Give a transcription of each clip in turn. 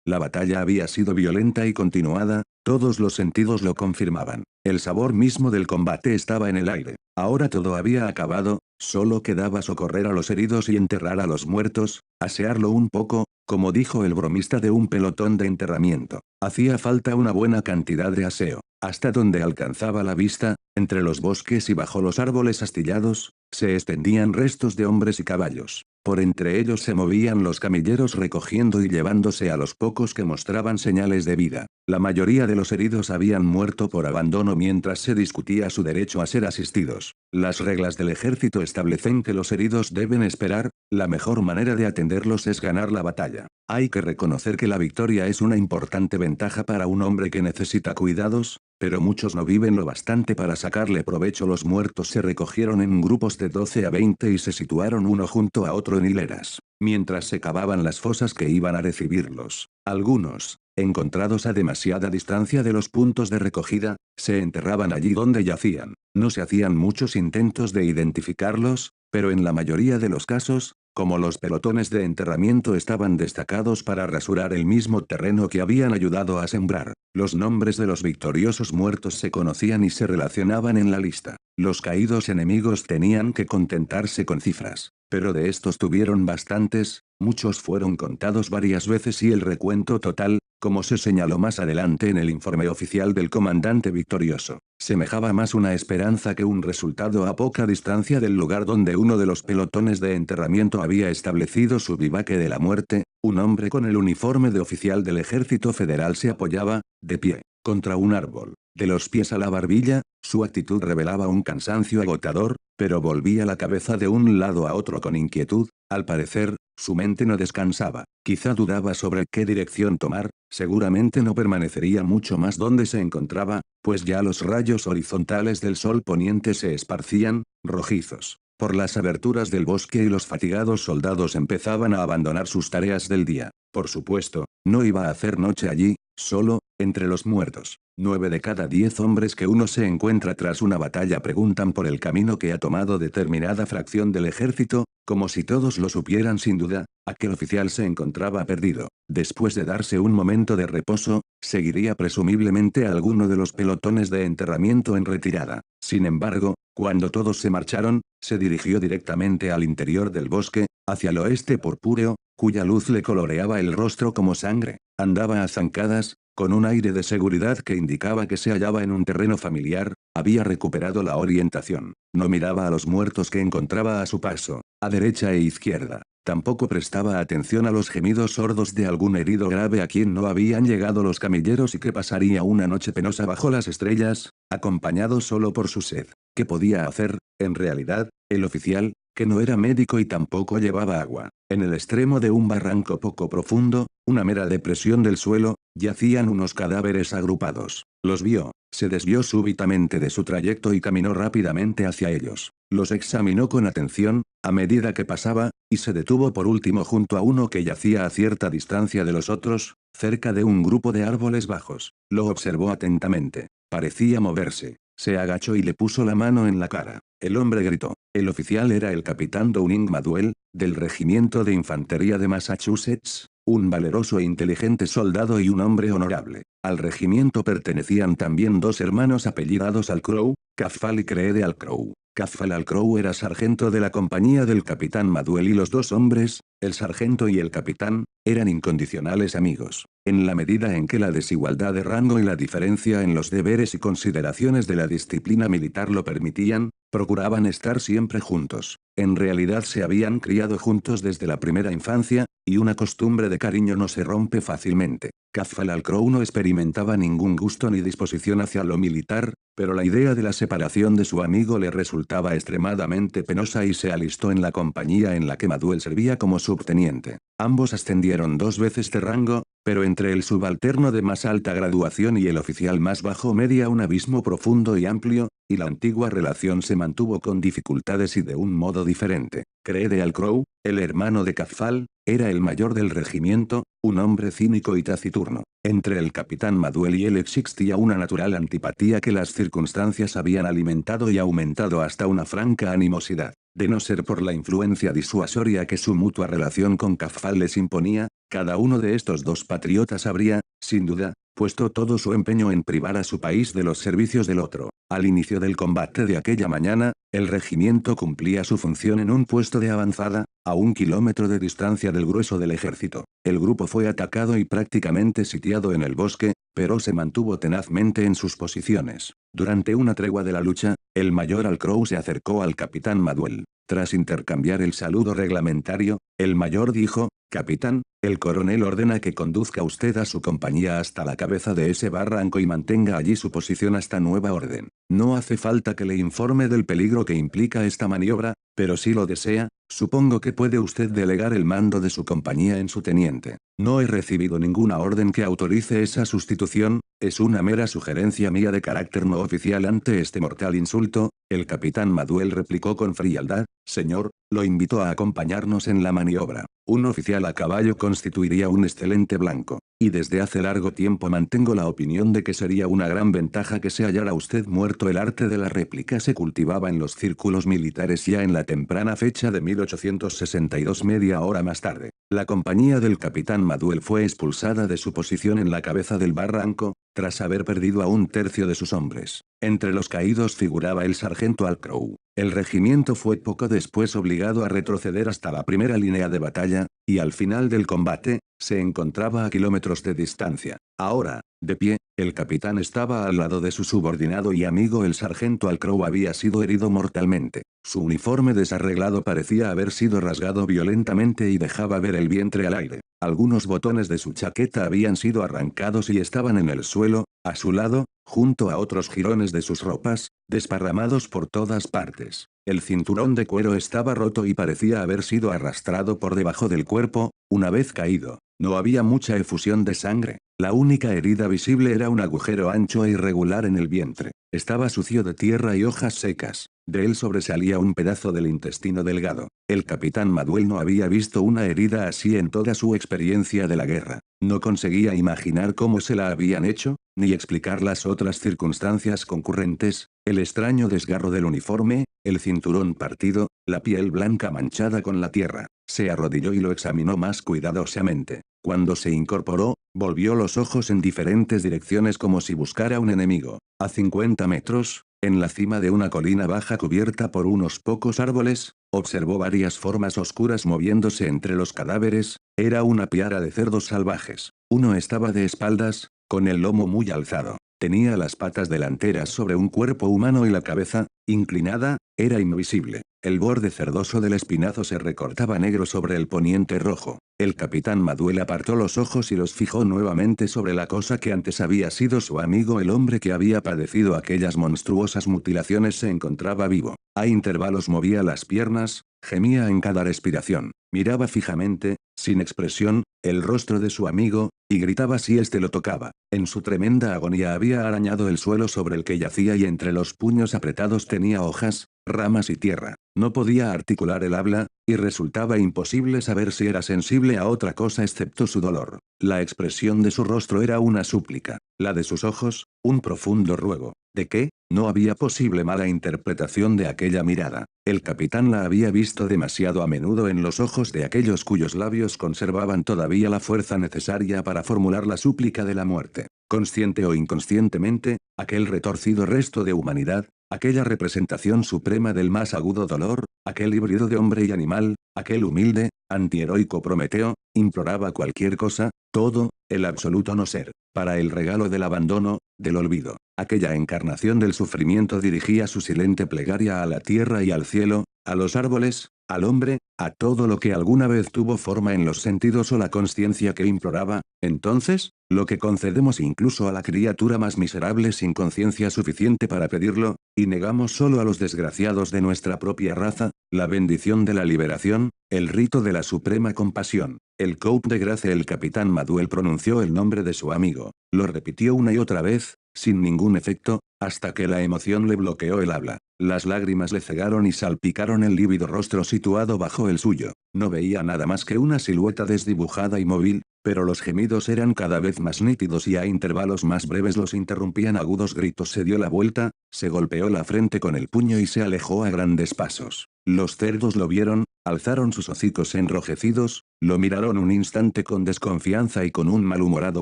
La batalla había sido violenta y continuada, todos los sentidos lo confirmaban. El sabor mismo del combate estaba en el aire. Ahora todo había acabado, solo quedaba socorrer a los heridos y enterrar a los muertos, asearlo un poco, como dijo el bromista de un pelotón de enterramiento. Hacía falta una buena cantidad de aseo. Hasta donde alcanzaba la vista, entre los bosques y bajo los árboles astillados, se extendían restos de hombres y caballos. Por entre ellos se movían los camilleros recogiendo y llevándose a los pocos que mostraban señales de vida. La mayoría de los heridos habían muerto por abandono mientras se discutía su derecho a ser asistidos. Las reglas del ejército establecen que los heridos deben esperar, la mejor manera de atenderlos es ganar la batalla. Hay que reconocer que la victoria es una importante ventaja para un hombre que necesita cuidados, pero muchos no viven lo bastante para sacarle provecho. Los muertos se recogieron en grupos de 12 a 20 y se situaron uno junto a otro en hileras, mientras se cavaban las fosas que iban a recibirlos. Algunos, encontrados a demasiada distancia de los puntos de recogida, se enterraban allí donde yacían. No se hacían muchos intentos de identificarlos, pero en la mayoría de los casos, como los pelotones de enterramiento estaban destacados para rasurar el mismo terreno que habían ayudado a sembrar, los nombres de los victoriosos muertos se conocían y se relacionaban en la lista. Los caídos enemigos tenían que contentarse con cifras, pero de estos tuvieron bastantes, muchos fueron contados varias veces y el recuento total, como se señaló más adelante en el informe oficial del comandante victorioso, semejaba más una esperanza que un resultado. A poca distancia del lugar donde uno de los pelotones de enterramiento había establecido su vivaque de la muerte, un hombre con el uniforme de oficial del ejército federal se apoyaba, de pie, contra un árbol. De los pies a la barbilla, su actitud revelaba un cansancio agotador, pero volvía la cabeza de un lado a otro con inquietud. Al parecer, su mente no descansaba. Quizá dudaba sobre qué dirección tomar, seguramente no permanecería mucho más donde se encontraba, pues ya los rayos horizontales del sol poniente se esparcían, rojizos, por las aberturas del bosque y los fatigados soldados empezaban a abandonar sus tareas del día. Por supuesto, no iba a hacer noche allí, solo, entre los muertos. 9 de cada 10 hombres que uno se encuentra tras una batalla preguntan por el camino que ha tomado determinada fracción del ejército, como si todos lo supieran sin duda. Aquel oficial se encontraba perdido. Después de darse un momento de reposo, seguiría presumiblemente a alguno de los pelotones de enterramiento en retirada. Sin embargo, cuando todos se marcharon, se dirigió directamente al interior del bosque, hacia el oeste purpúreo, cuya luz le coloreaba el rostro como sangre. Andaba a zancadas, con un aire de seguridad que indicaba que se hallaba en un terreno familiar, había recuperado la orientación. No miraba a los muertos que encontraba a su paso, a derecha e izquierda. Tampoco prestaba atención a los gemidos sordos de algún herido grave a quien no habían llegado los camilleros y que pasaría una noche penosa bajo las estrellas, acompañado solo por su sed. ¿Qué podía hacer, en realidad, el oficial, que no era médico y tampoco llevaba agua? En el extremo de un barranco poco profundo, una mera depresión del suelo, yacían unos cadáveres agrupados. Los vio, se desvió súbitamente de su trayecto y caminó rápidamente hacia ellos. Los examinó con atención, a medida que pasaba, y se detuvo por último junto a uno que yacía a cierta distancia de los otros, cerca de un grupo de árboles bajos. Lo observó atentamente. Parecía moverse. Se agachó y le puso la mano en la cara. El hombre gritó. El oficial era el capitán Downing Maduel, del regimiento de infantería de Massachusetts, un valeroso e inteligente soldado y un hombre honorable. Al regimiento pertenecían también dos hermanos apellidados Alcrow, Caffal y Creede Alcrow. Caffal Alcrow era sargento de la compañía del capitán Maduel y los dos hombres, el sargento y el capitán, eran incondicionales amigos. En la medida en que la desigualdad de rango y la diferencia en los deberes y consideraciones de la disciplina militar lo permitían, procuraban estar siempre juntos. En realidad se habían criado juntos desde la primera infancia, y una costumbre de cariño no se rompe fácilmente. Caffal Alcrow no experimentaba ningún gusto ni disposición hacia lo militar, pero la idea de la separación de su amigo le resultaba extremadamente penosa y se alistó en la compañía en la que Maduel servía como subteniente. Ambos ascendieron 2 veces de rango, pero entre el subalterno de más alta graduación y el oficial más bajo media un abismo profundo y amplio, y la antigua relación se mantuvo con dificultades y de un modo diferente. Creede Alcrow, el hermano de Caffal, era el mayor del regimiento, un hombre cínico y taciturno. Entre el capitán Maduel y él existía una natural antipatía que las circunstancias habían alimentado y aumentado hasta una franca animosidad. De no ser por la influencia disuasoria que su mutua relación con Kafal les imponía, cada uno de estos dos patriotas habría, sin duda, puesto todo su empeño en privar a su país de los servicios del otro. Al inicio del combate de aquella mañana, el regimiento cumplía su función en un puesto de avanzada, a 1 kilómetro de distancia del grueso del ejército. El grupo fue atacado y prácticamente sitiado en el bosque, pero se mantuvo tenazmente en sus posiciones. Durante una tregua de la lucha, el mayor Alcrow se acercó al capitán Maduel. Tras intercambiar el saludo reglamentario, el mayor dijo: «Capitán, el coronel ordena que conduzca usted a su compañía hasta la cabeza de ese barranco y mantenga allí su posición hasta nueva orden. No hace falta que le informe del peligro que implica esta maniobra, pero si lo desea, supongo que puede usted delegar el mando de su compañía en su teniente. No he recibido ninguna orden que autorice esa sustitución, es una mera sugerencia mía de carácter no oficial». Ante este mortal insulto, el capitán Maduel replicó con frialdad: «Señor, lo invito a acompañarnos en la maniobra. Un oficial a caballo constituiría un excelente blanco, y desde hace largo tiempo mantengo la opinión de que sería una gran ventaja que se hallara usted muerto». El arte de la réplica se cultivaba en los círculos militares ya en la temprana fecha de 1862. Media hora más tarde, la compañía del capitán Maduel fue expulsada de su posición en la cabeza del barranco, tras haber perdido a 1/3 de sus hombres. Entre los caídos figuraba el sargento Alcrow. El regimiento fue poco después obligado a retroceder hasta la primera línea de batalla, y al final del combate, se encontraba a kilómetros de distancia. Ahora, de pie, el capitán estaba al lado de su subordinado y amigo el sargento Alcrow había sido herido mortalmente. Su uniforme desarreglado parecía haber sido rasgado violentamente y dejaba ver el vientre al aire. Algunos botones de su chaqueta habían sido arrancados y estaban en el suelo, a su lado, junto a otros jirones de sus ropas, desparramados por todas partes. El cinturón de cuero estaba roto y parecía haber sido arrastrado por debajo del cuerpo, una vez caído. No había mucha efusión de sangre. La única herida visible era un agujero ancho e irregular en el vientre. Estaba sucio de tierra y hojas secas. De él sobresalía un pedazo del intestino delgado. El capitán Maduel no había visto una herida así en toda su experiencia de la guerra. No conseguía imaginar cómo se la habían hecho, ni explicar las otras circunstancias concurrentes: el extraño desgarro del uniforme, el cinturón partido, la piel blanca manchada con la tierra. Se arrodilló y lo examinó más cuidadosamente. Cuando se incorporó, volvió los ojos en diferentes direcciones como si buscara un enemigo. A 50 metros, en la cima de una colina baja cubierta por unos pocos árboles, observó varias formas oscuras moviéndose entre los cadáveres. Era una piara de cerdos salvajes. Uno estaba de espaldas, con el lomo muy alzado. Tenía las patas delanteras sobre un cuerpo humano y la cabeza, inclinada, era invisible. El borde cerdoso del espinazo se recortaba negro sobre el poniente rojo. El capitán Maduel apartó los ojos y los fijó nuevamente sobre la cosa que antes había sido su amigo. El hombre que había padecido aquellas monstruosas mutilaciones se encontraba vivo. A intervalos movía las piernas, gemía en cada respiración, miraba fijamente, sin expresión, el rostro de su amigo, y gritaba si éste lo tocaba. En su tremenda agonía había arañado el suelo sobre el que yacía y entre los puños apretados tenía hojas, ramas y tierra. No podía articular el habla, y resultaba imposible saber si era sensible a otra cosa excepto su dolor. La expresión de su rostro era una súplica, la de sus ojos, un profundo ruego. ¿De qué? No había posible mala interpretación de aquella mirada. El capitán la había visto demasiado a menudo en los ojos de aquellos cuyos labios conservaban todavía la fuerza necesaria para formular la súplica de la muerte. Consciente o inconscientemente, aquel retorcido resto de humanidad, aquella representación suprema del más agudo dolor, aquel híbrido de hombre y animal, aquel humilde, antiheroico Prometeo, imploraba cualquier cosa, todo, el absoluto no ser, para el regalo del abandono, del olvido. Aquella encarnación del sufrimiento dirigía su silente plegaria a la tierra y al cielo, a los árboles, al hombre, a todo lo que alguna vez tuvo forma en los sentidos o la consciencia que imploraba. Entonces, lo que concedemos incluso a la criatura más miserable sin conciencia suficiente para pedirlo, y negamos solo a los desgraciados de nuestra propia raza, la bendición de la liberación, el rito de la suprema compasión. El coup de grace. El capitán Maduel pronunció el nombre de su amigo, lo repitió una y otra vez, sin ningún efecto, hasta que la emoción le bloqueó el habla. Las lágrimas le cegaron y salpicaron el lívido rostro situado bajo el suyo. No veía nada más que una silueta desdibujada y móvil, pero los gemidos eran cada vez más nítidos y a intervalos más breves los interrumpían agudos gritos. Se dio la vuelta, se golpeó la frente con el puño y se alejó a grandes pasos. Los cerdos lo vieron, alzaron sus hocicos enrojecidos, lo miraron un instante con desconfianza y con un malhumorado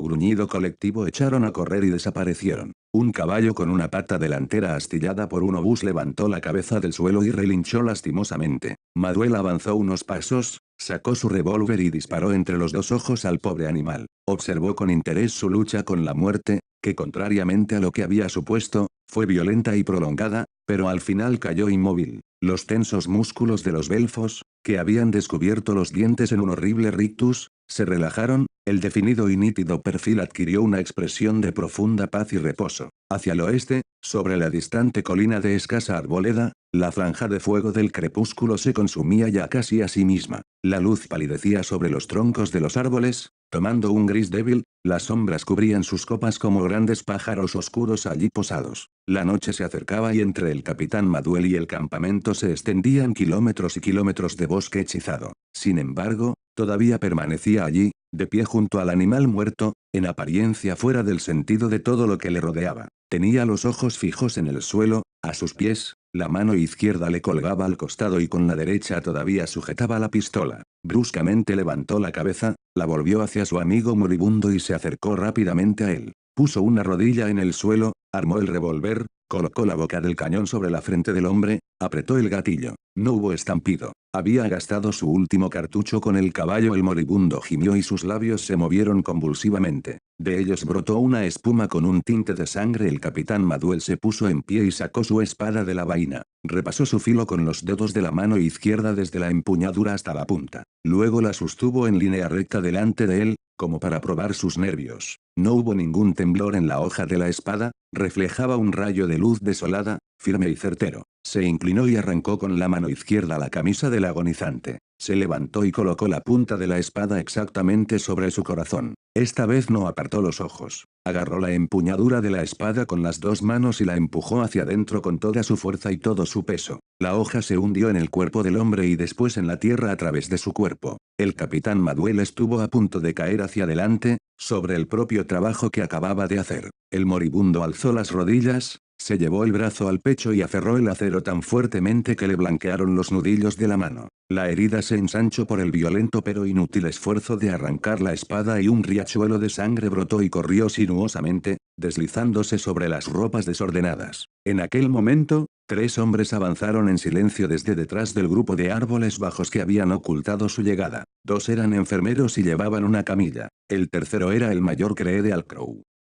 gruñido colectivo echaron a correr y desaparecieron. Un caballo con una pata delantera astillada por un obús levantó la cabeza del suelo y relinchó lastimosamente. Maduel avanzó unos pasos, sacó su revólver y disparó entre los dos ojos al pobre animal. Observó con interés su lucha con la muerte, que contrariamente a lo que había supuesto, fue violenta y prolongada, pero al final cayó inmóvil. Los tensos músculos de los belfos, que habían descubierto los dientes en un horrible rictus, se relajaron, el definido y nítido perfil adquirió una expresión de profunda paz y reposo. Hacia el oeste, sobre la distante colina de escasa arboleda, la franja de fuego del crepúsculo se consumía ya casi a sí misma. La luz palidecía sobre los troncos de los árboles, tomando un gris débil, las sombras cubrían sus copas como grandes pájaros oscuros allí posados. La noche se acercaba y entre el capitán Maduel y el campamento se extendían kilómetros y kilómetros de bosque hechizado. Sin embargo, todavía permanecía allí, de pie junto al animal muerto, en apariencia fuera del sentido de todo lo que le rodeaba. Tenía los ojos fijos en el suelo, a sus pies, la mano izquierda le colgaba al costado y con la derecha todavía sujetaba la pistola. Bruscamente levantó la cabeza, la volvió hacia su amigo moribundo y se acercó rápidamente a él. Puso una rodilla en el suelo, armó el revólver, colocó la boca del cañón sobre la frente del hombre, apretó el gatillo. No hubo estampido. Había gastado su último cartucho con el caballo. El moribundo gimió y sus labios se movieron convulsivamente. De ellos brotó una espuma con un tinte de sangre. El capitán Maduel se puso en pie y sacó su espada de la vaina. Repasó su filo con los dedos de la mano izquierda desde la empuñadura hasta la punta. Luego la sostuvo en línea recta delante de él, como para probar sus nervios. No hubo ningún temblor en la hoja de la espada, reflejaba un rayo de luz desolada, firme y certero. Se inclinó y arrancó con la mano izquierda la camisa del agonizante. Se levantó y colocó la punta de la espada exactamente sobre su corazón. Esta vez no apartó los ojos. Agarró la empuñadura de la espada con las dos manos y la empujó hacia adentro con toda su fuerza y todo su peso. La hoja se hundió en el cuerpo del hombre y después en la tierra a través de su cuerpo. El capitán Maduel estuvo a punto de caer hacia adelante, sobre el propio trabajo que acababa de hacer. El moribundo alzó las rodillas, se llevó el brazo al pecho y aferró el acero tan fuertemente que le blanquearon los nudillos de la mano. La herida se ensanchó por el violento pero inútil esfuerzo de arrancar la espada y un riachuelo de sangre brotó y corrió sinuosamente, deslizándose sobre las ropas desordenadas. En aquel momento, 3 hombres avanzaron en silencio desde detrás del grupo de árboles bajos que habían ocultado su llegada. 2 eran enfermeros y llevaban una camilla. El tercero era el mayor Cree de Alcrow.